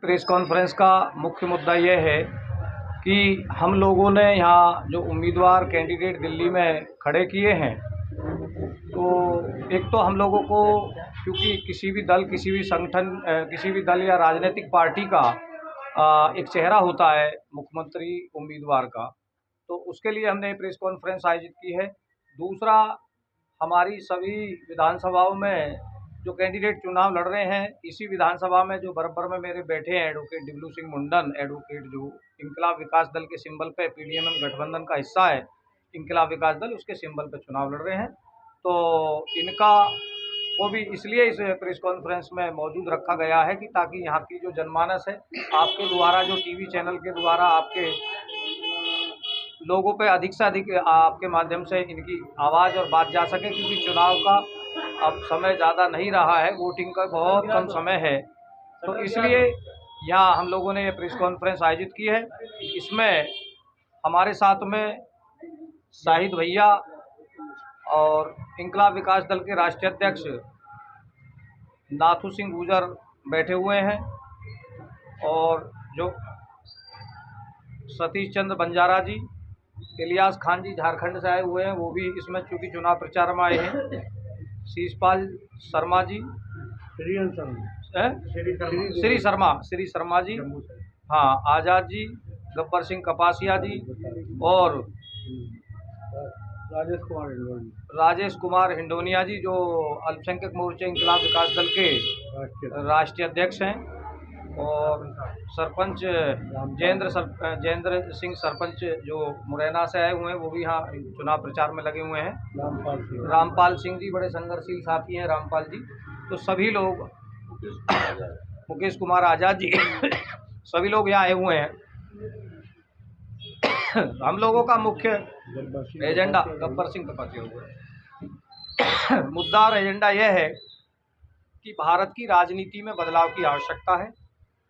Press conference का मुख्य मुद्दा यह है कि हम लोगों ने यहाँ जो उम्मीदवार कैंडिडेट दिल्ली में खड़े किए हैं, तो एक तो हम लोगों को, क्योंकि किसी भी दल, किसी भी संगठन, किसी भी दल या राजनीतिक पार्टी का एक चेहरा होता है मुख्यमंत्री उम्मीदवार का, तो उसके लिए हमने प्रेस कॉन्फ्रेंस आयोजित की है। दूसरा, हमारी सभी विधानसभाओं में जो कैंडिडेट चुनाव लड़ रहे हैं, इसी विधानसभा में जो बराबर में मेरे बैठे हैं एडवोकेट डिबलू सिंह मुंडन, एडवोकेट जो इंकलाब विकास दल के सिंबल पे पीडीएमएम गठबंधन का हिस्सा है, इंकलाब विकास दल, उसके सिंबल पे चुनाव लड़ रहे हैं। तो इनका को भी इसलिए इस प्रेस कॉन्फ्रेंस में मौजूद रखा गया है कि ताकि यहाँ की जो जनमानस है, आपके द्वारा, जो टीवी चैनल के द्वारा आपके लोगों पे अधिक से अधिक आपके माध्यम से इनकी आवाज़ और बात जा सके, क्योंकि चुनाव का अब समय ज़्यादा नहीं रहा है, वोटिंग का बहुत कम समय है। तो इसलिए यहाँ हम लोगों ने ये प्रेस कॉन्फ्रेंस आयोजित की है। इसमें हमारे साथ में शाहिद भैया और इंकलाब विकास दल के राष्ट्रीय अध्यक्ष नाथू सिंह गुजर बैठे हुए हैं, और जो सतीश चंद्र बंजारा जी, इलियास खान जी झारखंड से आए हुए हैं, वो भी इसमें चूँकि चुनाव प्रचार में आए हैं, शीशपाल शर्मा जी, श्री शर्मा जी, हाँ, आज़ाद जी, गब्बर सिंह कपासिया जी, और राजेश कुमार हिंडोनिया जी, जो अल्पसंख्यक मोर्चे इंकलाब विकास दल के राष्ट्रीय अध्यक्ष हैं, और सरपंच जयेंद्र सिंह सरपंच जो मुरैना से आए हुए हैं, वो भी यहाँ चुनाव प्रचार में लगे हुए हैं। रामपाल सिंह जी बड़े संघर्षशील साथी हैं, रामपाल जी। तो सभी लोग, मुकेश कुमार आज़ाद जी सभी लोग यहाँ आए हुए हैं। हम लोगों का मुख्य एजेंडा, गब्बर सिंह कपासिया हुआ मुद्दा और एजेंडा यह है कि भारत की राजनीति में बदलाव की आवश्यकता है,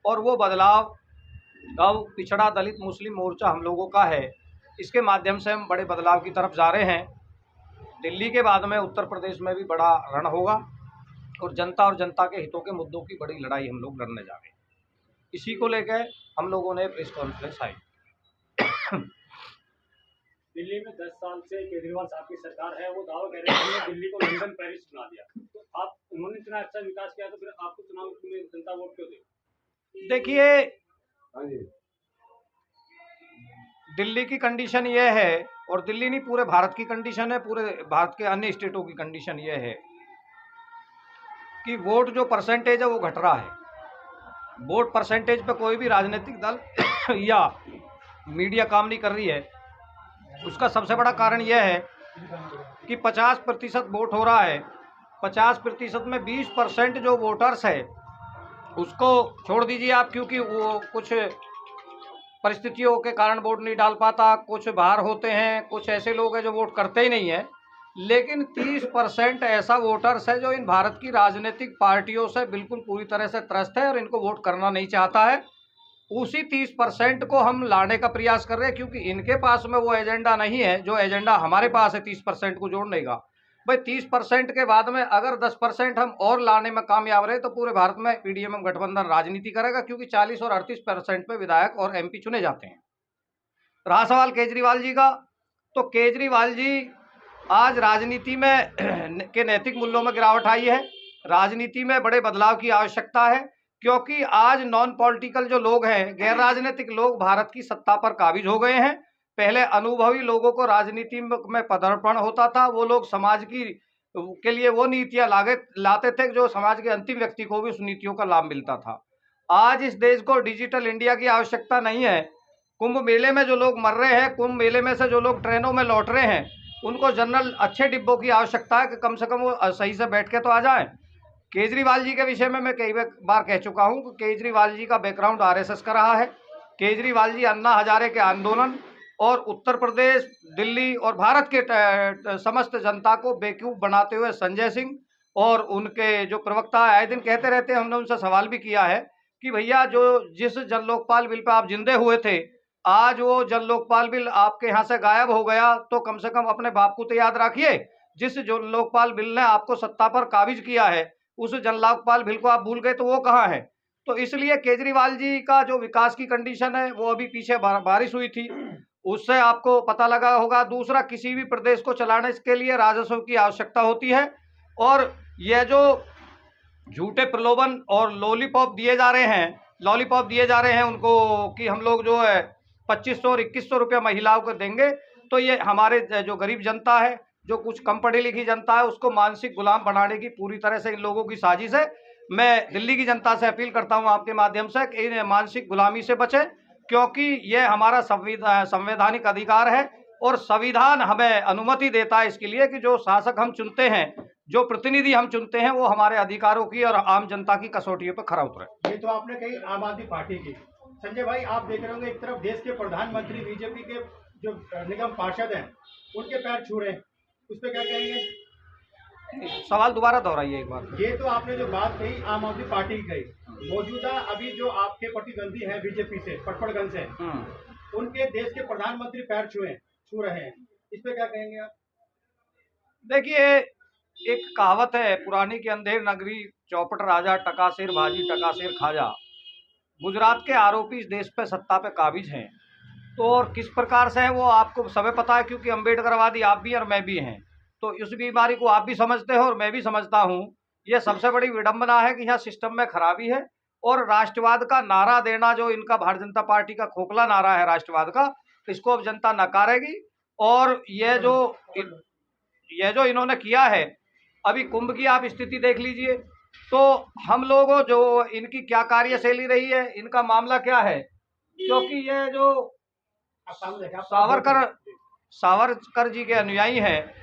और वो बदलाव अब पिछड़ा दलित मुस्लिम मोर्चा हम लोगों का है। इसके माध्यम से हम बड़े बदलाव की तरफ जा रहे हैं। दिल्ली के बाद में उत्तर प्रदेश में भी बड़ा रण होगा, और जनता के हितों के मुद्दों की बड़ी लड़ाई हम लोग लड़ने जा रहे हैं। इसी को लेकर हम लोगों ने प्रेस कॉन्फ्रेंस आई। दिल्ली में 10 साल से केजरीवाल साहब की सरकार है, वो दावा कर रहे हैं कि हमने दिल्ली को लंदन पेरिस बना दिया। तो आप, उन्होंने इतना अच्छा विकास किया, तो फिर आपको चुनाव में जनता वोट क्यों दे? देखिए, दिल्ली की कंडीशन ये है, और दिल्ली नहीं, पूरे भारत की कंडीशन है, पूरे भारत के अन्य स्टेटों की कंडीशन ये है कि वोट जो परसेंटेज है वो घट रहा है। वोट परसेंटेज पे कोई भी राजनीतिक दल या मीडिया काम नहीं कर रही है। उसका सबसे बड़ा कारण यह है कि 50% वोट हो रहा है। 50% में 20% जो वोटर्स है उसको छोड़ दीजिए आप, क्योंकि वो कुछ परिस्थितियों के कारण वोट नहीं डाल पाता, कुछ बाहर होते हैं, कुछ ऐसे लोग हैं जो वोट करते ही नहीं है। लेकिन 30% ऐसा वोटर्स है जो इन भारत की राजनीतिक पार्टियों से बिल्कुल पूरी तरह से त्रस्त है और इनको वोट करना नहीं चाहता है। उसी 30% को हम लाने का प्रयास कर रहे हैं, क्योंकि इनके पास में वो एजेंडा नहीं है जो एजेंडा हमारे पास है 30% को जोड़ने का। भाई 30% के बाद में अगर 10% हम और लाने में कामयाब रहे तो पूरे भारत में पीडीएमएम गठबंधन राजनीति करेगा, क्योंकि 40 और 38% पे विधायक और एमपी चुने जाते हैं। रहा सवाल केजरीवाल जी का, तो केजरीवाल जी आज राजनीति में के नैतिक मूल्यों में गिरावट आई है। राजनीति में बड़े बदलाव की आवश्यकता है, क्योंकि आज नॉन पॉलिटिकल जो लोग हैं, गैर राजनीतिक लोग भारत की सत्ता पर काबिज हो गए हैं। पहले अनुभवी लोगों को राजनीति में पदार्पण होता था, वो लोग समाज की के लिए वो नीतियां लाते थे जो समाज के अंतिम व्यक्ति को भी उस नीतियों का लाभ मिलता था। आज इस देश को डिजिटल इंडिया की आवश्यकता नहीं है। कुंभ मेले में जो लोग मर रहे हैं, कुंभ मेले में से जो लोग ट्रेनों में लौट रहे हैं, उनको जनरल अच्छे डिब्बों की आवश्यकता है कि कम से कम वो सही से बैठ के तो आ जाएं। केजरीवाल जी के विषय में मैं कई बार कह चुका हूं कि केजरीवाल जी का बैकग्राउंड आरएसएस का रहा है। केजरीवाल जी अन्ना हजारे के आंदोलन और उत्तर प्रदेश, दिल्ली और भारत के समस्त जनता को बेवकूफ बनाते हुए संजय सिंह और उनके जो प्रवक्ता आए दिन कहते रहते हैं, हमने उनसे सवाल भी किया है कि भैया जो जिस जन लोकपाल बिल पे आप जिंदे हुए थे, आज वो जन लोकपाल बिल आपके यहाँ से गायब हो गया, तो कम से कम अपने बाप को तो याद रखिए। जिस जन लोकपाल बिल ने आपको सत्ता पर काबिज किया है, उस जन लोकपाल बिल को आप भूल गए, तो वो कहाँ है? तो इसलिए केजरीवाल जी का जो विकास की कंडीशन है वो अभी पीछे बारिश हुई थी, उससे आपको पता लगा होगा। दूसरा, किसी भी प्रदेश को चलाने के लिए राजस्व की आवश्यकता होती है, और यह जो झूठे प्रलोभन और लॉलीपॉप दिए जा रहे हैं उनको कि हम लोग जो है 2500 और 2100 रुपया महिलाओं को देंगे, तो ये हमारे जो गरीब जनता है, जो कुछ कम पढ़ी लिखी जनता है, उसको मानसिक गुलाम बनाने की पूरी तरह से इन लोगों की साजिश है। मैं दिल्ली की जनता से अपील करता हूं आपके माध्यम से कि इन मानसिक गुलामी से बचें, क्योंकि यह हमारा संवैधानिक अधिकार है और संविधान हमें अनुमति देता है इसके लिए कि जो शासक हम चुनते हैं, जो प्रतिनिधि हम चुनते हैं, वो हमारे अधिकारों की और आम जनता की कसौटियों पर खरा उतरे। ये तो आपने कही आम आदमी पार्टी की। संजय भाई, आप देख रहे होंगे एक तरफ देश के प्रधानमंत्री बीजेपी के जो निगम पार्षद हैं उनके पैर छू रहे हैं, उस पर क्या कहेंगे? सवाल दोबारा दोहराइए एक बार। ये तो आपने जो बात कही आम आदमी पार्टी की कही, मौजूदा अभी जो आपके प्रतिद्वंदी हैं बीजेपी से, पटपड़गंज से, उनके देश के प्रधानमंत्री पैर छू रहे हैं, इस पे क्या कहेंगे आप? देखिए, एक कहावत है पुरानी कि अंधेर नगरी चौपट राजा, टकासेर भाजी टकासेर खाजा। गुजरात के आरोपी इस देश पे सत्ता पे काबिज हैं, तो और किस प्रकार से है वो आपको सबे पता है, क्योंकि अम्बेडकरवादी आप भी और मैं भी हैं, तो इस बीमारी को आप भी समझते हो और मैं भी समझता हूँ। ये सबसे बड़ी विडंबना है कि यहाँ सिस्टम में खराबी है, और राष्ट्रवाद का नारा देना जो इनका भारतीय जनता पार्टी का खोखला नारा है राष्ट्रवाद का, इसको अब जनता नकारेगी। और ये जो इन्होंने किया है, अभी कुंभ की आप स्थिति देख लीजिए, तो हम लोगों जो इनकी क्या कार्यशैली रही है, इनका मामला क्या है, क्योंकि ये जो सावरकर जी के अनुयायी हैं,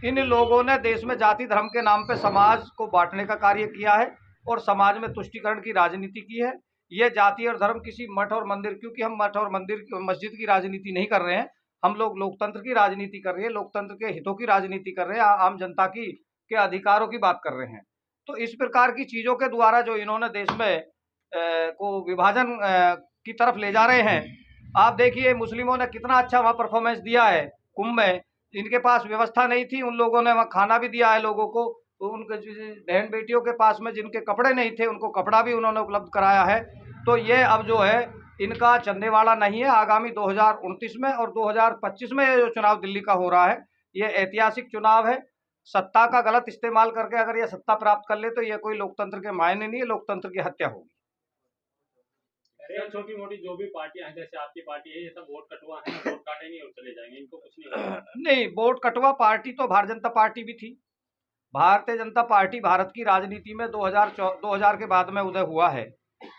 इन लोगों ने देश में जाति धर्म के नाम पे समाज को बांटने का कार्य किया है और समाज में तुष्टीकरण की राजनीति की है। ये जाति और धर्म किसी मठ और मंदिर, क्योंकि हम मठ और मंदिर मस्जिद की राजनीति नहीं कर रहे हैं, हम लोग लोकतंत्र की राजनीति कर रहे हैं, लोकतंत्र के हितों की राजनीति कर रहे हैं, आम जनता की के अधिकारों की बात कर रहे हैं। तो इस प्रकार की चीज़ों के द्वारा जो इन्होंने देश में को विभाजन की तरफ ले जा रहे हैं। आप देखिए, मुस्लिमों ने कितना अच्छा वहाँ परफॉर्मेंस दिया है कुंभ में। इनके पास व्यवस्था नहीं थी, उन लोगों ने वहाँ खाना भी दिया है लोगों को, तो उनके बहन बेटियों के पास में जिनके कपड़े नहीं थे उनको कपड़ा भी उन्होंने उपलब्ध कराया है। तो ये अब जो है इनका चलने वाला नहीं है। आगामी 2029 में और 2025 में ये जो चुनाव दिल्ली का हो रहा है, ये ऐतिहासिक चुनाव है। सत्ता का गलत इस्तेमाल करके अगर ये सत्ता प्राप्त कर ले तो ये कोई लोकतंत्र के मायने नहीं है, लोकतंत्र की हत्या होगी। छोटी मोटी जो भी पार्टियां हैं, जैसे आपकी पार्टी है, ये सब वोट कटवा है, वोट काटेंगे और चले जाएंगे, इनको कुछ नहीं होगा। नहीं, वोट कटवा पार्टी तो भारतीय जनता पार्टी भी थी। भारतीय जनता पार्टी भारत की राजनीति में 2000 के बाद में उदय हुआ है,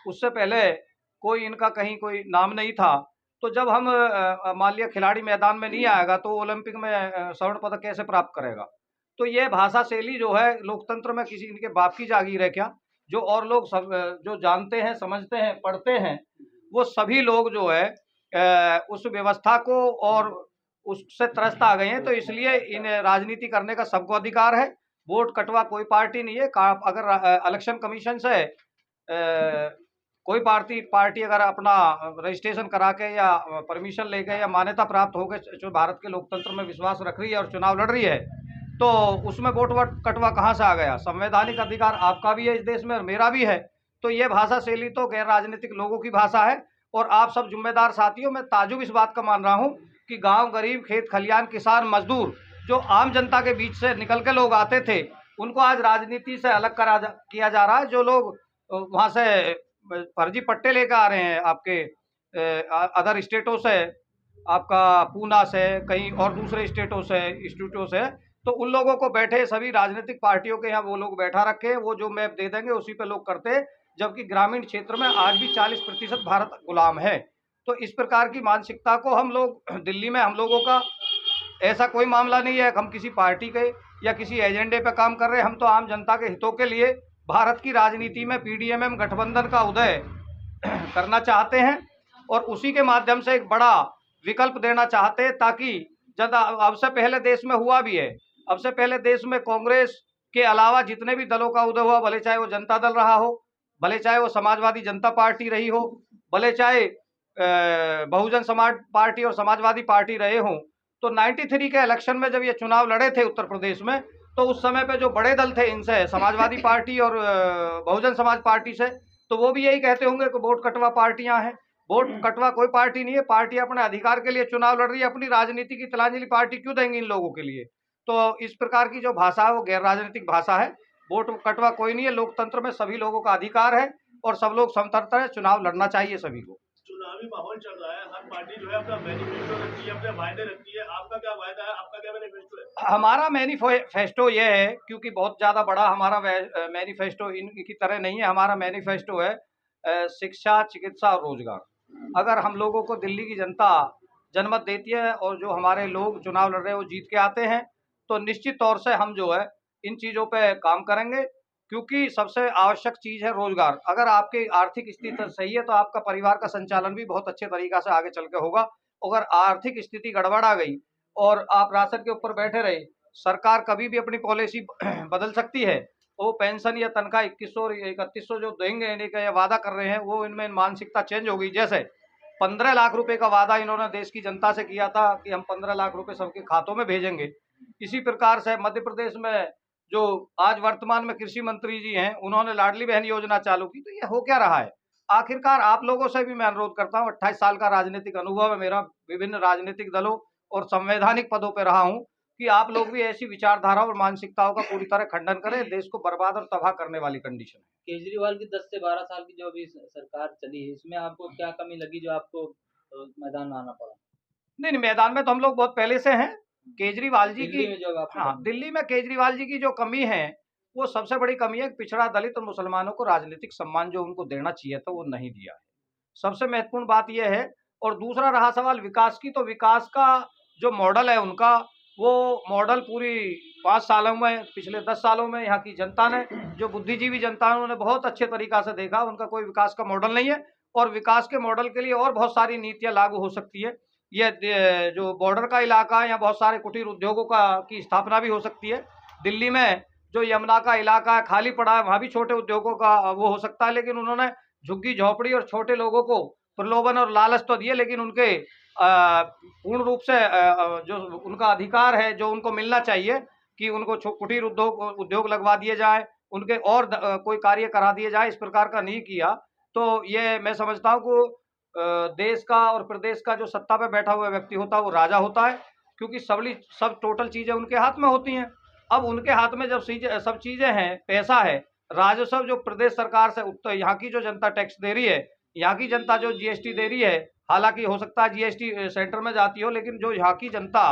उससे पहले कोई इनका कहीं कोई नाम नहीं था। तो जब हम मान लिया खिलाड़ी मैदान में नहीं आएगा तो ओलंपिक में स्वर्ण पदक कैसे प्राप्त करेगा? तो ये भाषा शैली जो है लोकतंत्र में किसी इनके बाप की जागीर है क्या? जो और लोग सब जो जानते हैं, समझते हैं, पढ़ते हैं, वो सभी लोग जो है उस व्यवस्था को और उससे त्रस्त आ गए हैं। तो इसलिए इन राजनीति करने का सबको अधिकार है। वोट कटवा कोई पार्टी नहीं है। अगर इलेक्शन कमीशन से कोई पार्टी अगर अपना रजिस्ट्रेशन करा के या परमिशन लेके या मान्यता प्राप्त होकर जो भारत के लोकतंत्र में विश्वास रख रही है और चुनाव लड़ रही है, तो उसमें वोट कटवा कहाँ से आ गया? संवैधानिक अधिकार आपका भी है इस देश में और मेरा भी है। तो ये भाषा शैली तो गैर राजनीतिक लोगों की भाषा है। और आप सब जिम्मेदार साथियों, मैं ताजुब इस बात का मान रहा हूँ कि गांव गरीब, खेत खलियान, किसान, मजदूर, जो आम जनता के बीच से निकल के लोग आते थे, उनको आज राजनीति से अलग किया जा रहा है। जो लोग वहाँ से फर्जी पट्टे लेकर आ रहे हैं आपके अदर स्टेटों से, आपका पूना से, कहीं और दूसरे स्टेटों से, इंस्टीट्यूटों से, तो उन लोगों को बैठे सभी राजनीतिक पार्टियों के यहाँ वो लोग बैठा रखे, वो जो मैप दे देंगे उसी पे लोग करते, जबकि ग्रामीण क्षेत्र में आज भी 40% भारत गुलाम है। तो इस प्रकार की मानसिकता को हम लोग दिल्ली में, हम लोगों का ऐसा कोई मामला नहीं है हम किसी पार्टी के या किसी एजेंडे पे काम कर रहे हैं। हम तो आम जनता के हितों के लिए भारत की राजनीति में पीडीएमएम गठबंधन का उदय करना चाहते हैं और उसी के माध्यम से एक बड़ा विकल्प देना चाहते हैं, ताकि अब से पहले देश में हुआ भी है, अब से पहले देश में कांग्रेस के अलावा जितने भी दलों का उदय हुआ, भले चाहे वो जनता दल रहा हो, भले चाहे वो समाजवादी जनता पार्टी रही हो, भले चाहे बहुजन समाज पार्टी और समाजवादी पार्टी रहे हों, तो 93 के इलेक्शन में जब ये चुनाव लड़े थे उत्तर प्रदेश में, तो उस समय पे जो बड़े दल थे इनसे, समाजवादी पार्टी और बहुजन समाज पार्टी से, तो वो भी यही कहते होंगे कि वोट कटवा पार्टियां हैं। वोट कटवा कोई पार्टी नहीं है, पार्टी अपने अधिकार के लिए चुनाव लड़ रही है, अपनी राजनीति की तिलांजलि पार्टी क्यों देंगी इन लोगों के लिए। तो इस प्रकार की जो भाषा है वो गैर राजनीतिक भाषा है। वोट कटवा कोई नहीं है, लोकतंत्र में सभी लोगों का अधिकार है और सब लोग समतंत्र है, चुनाव लड़ना चाहिए सभी को। चुनावी माहौल चल रहा है, हर पार्टी जो है अपना मैनिफेस्टो रखती है, अपने वायदे रखती है। आपका क्या वायदा है, आपका क्या मैनिफेस्टो है? हमारा मैनिफेस्टो ये है, क्योंकि बहुत ज़्यादा बड़ा हमारा मैनिफेस्टो इनकी तरह नहीं है। हमारा मैनिफेस्टो है शिक्षा, चिकित्सा और रोजगार। अगर हम लोगों को दिल्ली की जनता जनमत देती है और जो हमारे लोग चुनाव लड़ रहे हैं वो जीत के आते हैं, तो निश्चित तौर से हम जो है इन चीज़ों पे काम करेंगे, क्योंकि सबसे आवश्यक चीज़ है रोजगार। अगर आपकी आर्थिक स्थिति सही है तो आपका परिवार का संचालन भी बहुत अच्छे तरीक़ा से आगे चल के होगा। अगर आर्थिक स्थिति गड़बड़ आ गई और आप राशन के ऊपर बैठे रहे, सरकार कभी भी अपनी पॉलिसी बदल सकती है। वो पेंशन या तनख्वाह 2100 और 3100 जो देंगे इन्हें का वादा कर रहे हैं, वो इनमें मानसिकता चेंज हो गई। जैसे 15 लाख रुपए का वादा इन्होंने देश की जनता से किया था कि हम 15 लाख रुपए सबके खातों में भेजेंगे। इसी प्रकार से मध्य प्रदेश में जो आज वर्तमान में कृषि मंत्री जी हैं, उन्होंने लाडली बहन योजना चालू की। तो ये हो क्या रहा है? आखिरकार आप लोगों से भी मैं अनुरोध करता हूँ, 28 साल का राजनीतिक अनुभव है मेरा, विभिन्न राजनीतिक दलों और संवैधानिक पदों पर रहा हूँ, कि आप लोग भी ऐसी विचारधारा और मानसिकताओं का पूरी तरह खंडन करें। देश को बर्बाद और तबाह करने वाली कंडीशन है। केजरीवाल की 10 से 12 साल की जो अभी सरकार चली है, इसमें आपको क्या कमी लगी जो आपको मैदान में आना पड़ा? नहीं, मैदान में तो हम लोग बहुत पहले से हैं। केजरीवाल जी दिल्ली की में जो हाँ, दिल्ली में केजरीवाल जी की जो कमी है, वो सबसे बड़ी कमी है कि पिछड़ा दलित और मुसलमानों को राजनीतिक सम्मान जो उनको देना चाहिए था वो नहीं दिया है। सबसे महत्वपूर्ण बात यह है। और दूसरा रहा सवाल विकास की, तो विकास का जो मॉडल है उनका, वो मॉडल पूरी 5 सालों में, पिछले 10 सालों में यहाँ की जनता ने, जो बुद्धिजीवी जनता है, उन्होंने बहुत अच्छे तरीक़ा से देखा। उनका कोई विकास का मॉडल नहीं है और विकास के मॉडल के लिए और बहुत सारी नीतियाँ लागू हो सकती है। ये जो बॉर्डर का इलाका है, यहाँ बहुत सारे कुटीर उद्योगों की स्थापना भी हो सकती है। दिल्ली में जो यमुना का इलाका है खाली पड़ा है, वहाँ भी छोटे उद्योगों का वो हो सकता है। लेकिन उन्होंने झुग्गी झोपड़ी और छोटे लोगों को प्रलोभन और लालच तो दिए, लेकिन उनके पूर्ण रूप से जो उनका अधिकार है, जो उनको मिलना चाहिए कि उनको कुटीर उद्योग लगवा दिए जाए, उनके और कोई कार्य करा दिए जाए, इस प्रकार का नहीं किया। तो ये मैं समझता हूँ कि देश का और प्रदेश का जो सत्ता पे बैठा हुआ व्यक्ति होता है वो राजा होता है, क्योंकि सब टोटल चीज़ें उनके हाथ में होती हैं। अब उनके हाथ में जब सब चीज़ें हैं, पैसा है, राजस्व जो प्रदेश सरकार से उत्तर यहाँ की जो जनता टैक्स दे रही है, यहाँ की जनता जो जीएसटी दे रही है, हालांकि हो सकता है जीएसटी सेंटर में जाती हो, लेकिन जो यहाँ की जनता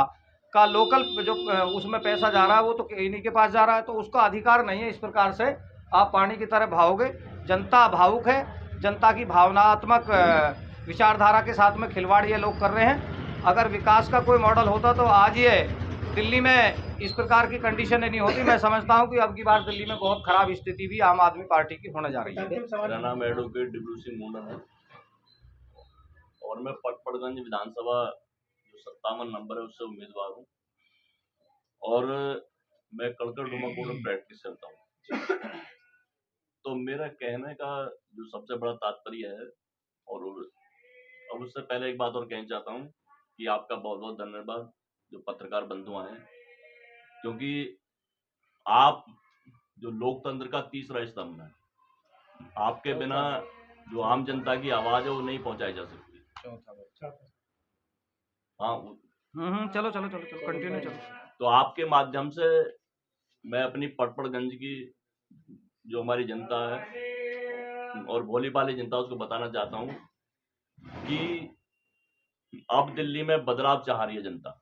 का लोकल जो उसमें पैसा जा रहा है वो तो इन्हीं के पास जा रहा है। तो उसका अधिकार नहीं है। इस प्रकार से आप पानी की तरह बहाओगे। जनता भावुक है, जनता की भावनात्मक विचारधारा के साथ में खिलवाड़ ये लोग कर रहे हैं। अगर विकास का कोई मॉडल होता तो आज ये दिल्ली में इस प्रकार की कंडीशन नहीं होती। मैं समझता हूं कि अब की बार दिल्ली में बहुत खराब स्थिति भी आम आदमी पार्टी की होने जा रही है। मेरा नाम एडवोकेट डिब्रू सिंह मुंडन है और मैं पटपड़गंज विधानसभा जो 57 नंबर है उससे उम्मीदवार हूँ और मैं कड़कड़ डुमा कोर्ट में प्रैक्टिस करता हूँ। तो मेरा कहने का जो सबसे बड़ा तात्पर्य है, और अब उससे पहले एक बात और कहना चाहता हूँ कि आपका बहुत बहुत धन्यवाद जो पत्रकार बंधु हैं, क्योंकि आप जो लोकतंत्र का तीसरा स्तंभ है, आपके बिना जो आम जनता की आवाज़ है वो नहीं पहुंचाई जा सकती। हाँ, चलो कंटिन्यू चलो। तो आपके माध्यम से मैं अपनी पटपड़गंज की जो हमारी जनता है और भोली भाली जनता उसको बताना चाहता हूँ कि अब दिल्ली में बदलाव चाह रही है जनता,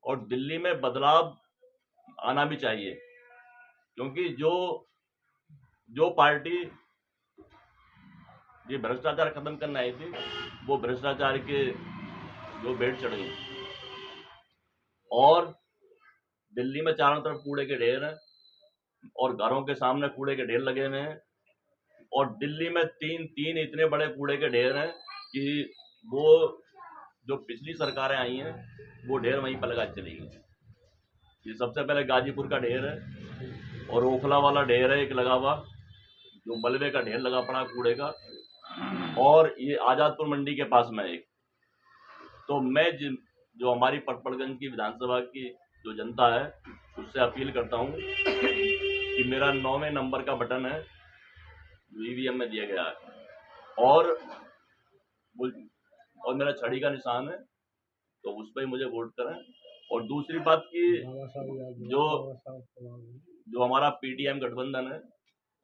और दिल्ली में बदलाव आना भी चाहिए, क्योंकि जो पार्टी ये भ्रष्टाचार खत्म करना आई थी वो भ्रष्टाचार के जो बेट चढ़ गई, और दिल्ली में चारों तरफ कूड़े के ढेर हैं और घरों के सामने कूड़े के ढेर लगे हुए हैं, और दिल्ली में तीन इतने बड़े कूड़े के ढेर हैं कि वो जो पिछली सरकारें आई हैं वो ढेर वहीं पर लगा चली गई। ये सबसे पहले गाजीपुर का ढेर है और ओखला वाला ढेर है एक लगा हुआ, जो मलबे का ढेर लगा पड़ा कूड़े का, और ये आज़ादपुर मंडी के पास में एक। तो मैं जो हमारी पटपड़गंज की विधानसभा की जो जनता है उससे अपील करता हूँ कि मेरा 9वें नंबर का बटन है जो ईवीएम में दिया गया है, और मेरा छड़ी का निशान है, तो उस पर ही मुझे वोट करें। और दूसरी बात कि जो हमारा पीडीएम गठबंधन है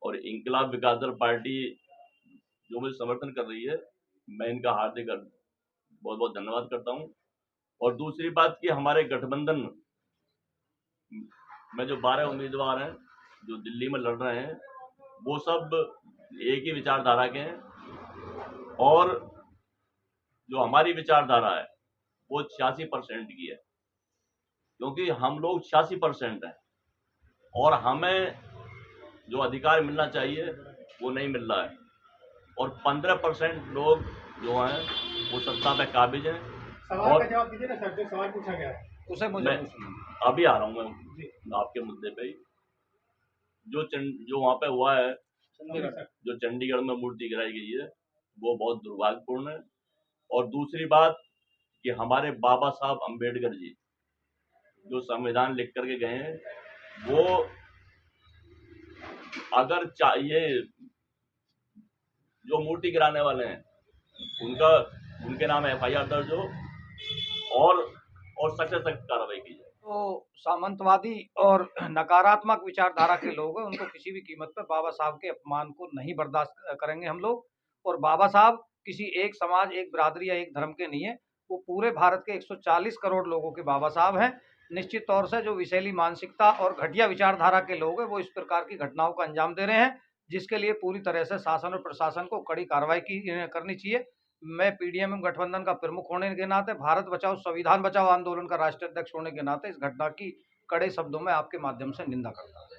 और इंकलाब विकास दल पार्टी जो मुझे समर्थन कर रही है, मैं इनका हार्दिक बहुत बहुत धन्यवाद करता हूं। और दूसरी बात कि हमारे गठबंधन में जो 12 उम्मीदवार हैं जो दिल्ली में लड़ रहे हैं, वो सब एक ही विचारधारा के हैं, और जो हमारी विचारधारा है वो 86% की है, क्योंकि हम लोग 86% हैं और हमें जो अधिकार मिलना चाहिए वो नहीं मिल रहा है, और 15% लोग जो हैं वो सत्ता पे काबिज हैं। सवाल और का जवाब दीजिए ना सर, जो सवाल पूछा गया है। उसे मुझे मैं पूछना। अभी आ रहा हूँ मैं आपके मुद्दे पे ही। जो वहाँ पे हुआ है, जो चंडीगढ़ में मूर्ति गिराई गई है, वो बहुत दुर्भाग्यपूर्ण है। और दूसरी बात कि हमारे बाबा साहब अम्बेडकर जी जो संविधान लिख करके गए हैं, वो अगर चाहिए जो मूर्ति गिराने वाले हैं उनके नाम FIR दर्ज हो और सख्त से सख्त कार्रवाई की जाए। तो सामंतवादी और नकारात्मक विचारधारा के लोग हैं, उनको किसी भी कीमत पर बाबा साहब के अपमान को नहीं बर्दाश्त करेंगे हम लोग। और बाबा साहब किसी एक समाज, एक बिरादरी या एक धर्म के नहीं है, वो पूरे भारत के 140 करोड़ लोगों के बाबा साहब हैं। निश्चित तौर से जो विषैली मानसिकता और घटिया विचारधारा के लोग हैं वो इस प्रकार की घटनाओं का अंजाम दे रहे हैं, जिसके लिए पूरी तरह से शासन और प्रशासन को कड़ी कार्रवाई करनी चाहिए। मैं पीडीएम गठबंधन का प्रमुख होने के नाते, भारत बचाओ संविधान बचाओ आंदोलन का राष्ट्रीय अध्यक्ष होने के नाते इस घटना की कड़े शब्दों में आपके माध्यम से निंदा करता हूं।